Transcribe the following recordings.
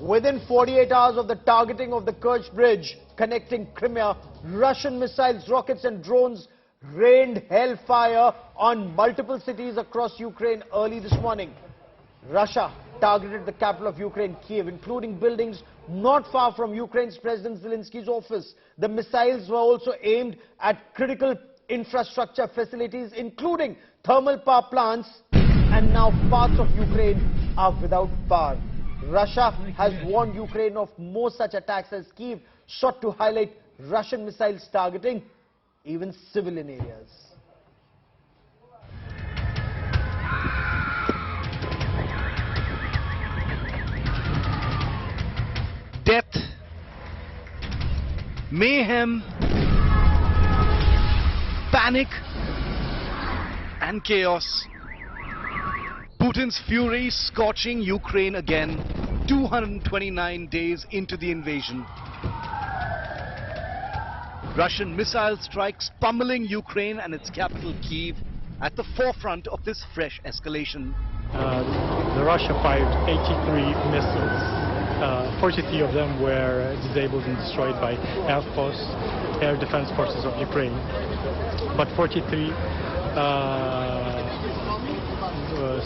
Within 48 hours of the targeting of the Kerch Bridge connecting Crimea, Russian missiles, rockets and drones rained hellfire on multiple cities across Ukraine early this morning. Russia targeted the capital of Ukraine, Kyiv, including buildings not far from Ukraine's President Zelenskyy's office. The missiles were also aimed at critical infrastructure facilities, including thermal power plants, and now parts of Ukraine are without power. Russia has warned Ukraine of more such attacks as Kyiv sought to highlight Russian missiles targeting even civilian areas. Death, mayhem, panic and chaos. Putin's fury scorching Ukraine again, 229 days into the invasion. Russian missile strikes pummeling Ukraine and its capital Kyiv at the forefront of this fresh escalation. The Russia fired 83 missiles. 43 of them were disabled and destroyed by air defense forces of Ukraine. But 43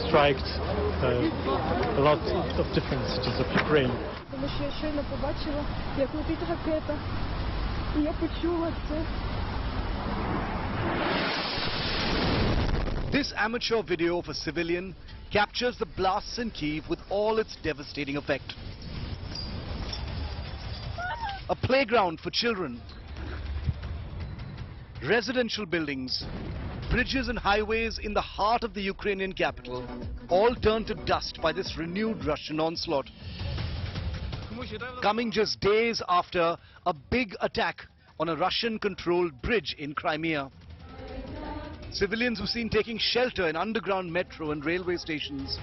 striked a lot of different cities of Ukraine. Тому що я щойно побачила, як летить ракета, і я почула це. This amateur video of a civilian captures the blasts in Kyiv with all its devastating effect. A playground for children, residential buildings, bridges and highways in the heart of the Ukrainian capital, all turned to dust by this renewed Russian onslaught. Coming just days after a big attack on a Russian-controlled bridge in Crimea. Civilians were seen taking shelter in underground metro and railway stations.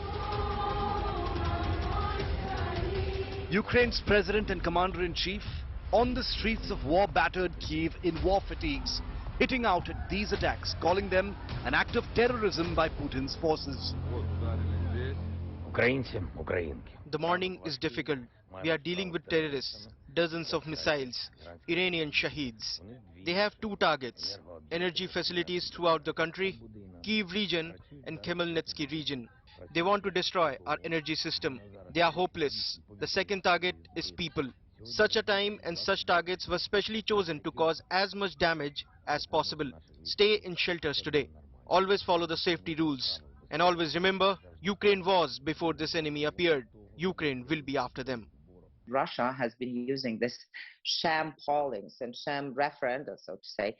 Ukraine's president and commander-in-chief on the streets of war-battered Kyiv in war fatigues, hitting out at these attacks, calling them an act of terrorism by Putin's forces. The morning is difficult. We are dealing with terrorists, dozens of missiles, Iranian shaheeds. They have two targets, energy facilities throughout the country, Kyiv region and Khmelnytsky region. They want to destroy our energy system. They are hopeless. The second target is people. Such a time and such targets were specially chosen to cause as much damage as possible. Stay in shelters today. Always follow the safety rules. And always remember, Ukraine was before this enemy appeared. Ukraine will be after them. Russia has been using this sham pollings and sham referenda, so to say,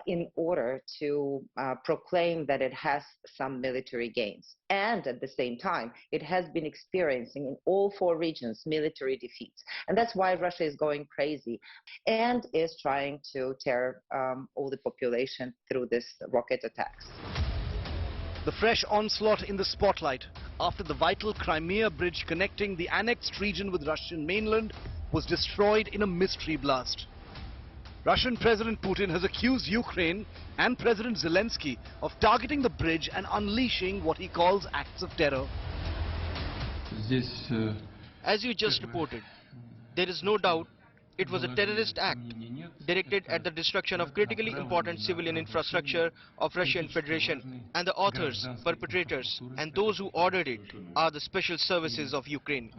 in order to proclaim that it has some military gains. And at the same time, it has been experiencing in all four regions military defeats. And that's why Russia is going crazy and is trying to tear all the population through this rocket attacks. The fresh onslaught in the spotlight after the vital Crimea bridge connecting the annexed region with Russian mainland was destroyed in a mystery blast. Russian President Putin has accused Ukraine and President Zelenskyy of targeting the bridge and unleashing what he calls acts of terror. As you just reported, there is no doubt it was a terrorist act directed at the destruction of critically important civilian infrastructure of Russian Federation, and the authors, perpetrators and those who ordered it are the special services of Ukraine.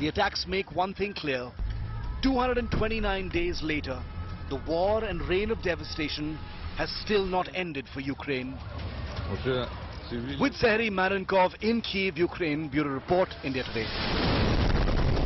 The attacks make one thing clear. 229 days later, the war and reign of devastation has still not ended for Ukraine. With Sehri Marenkov in Kyiv, Ukraine, Bureau Report, India Today.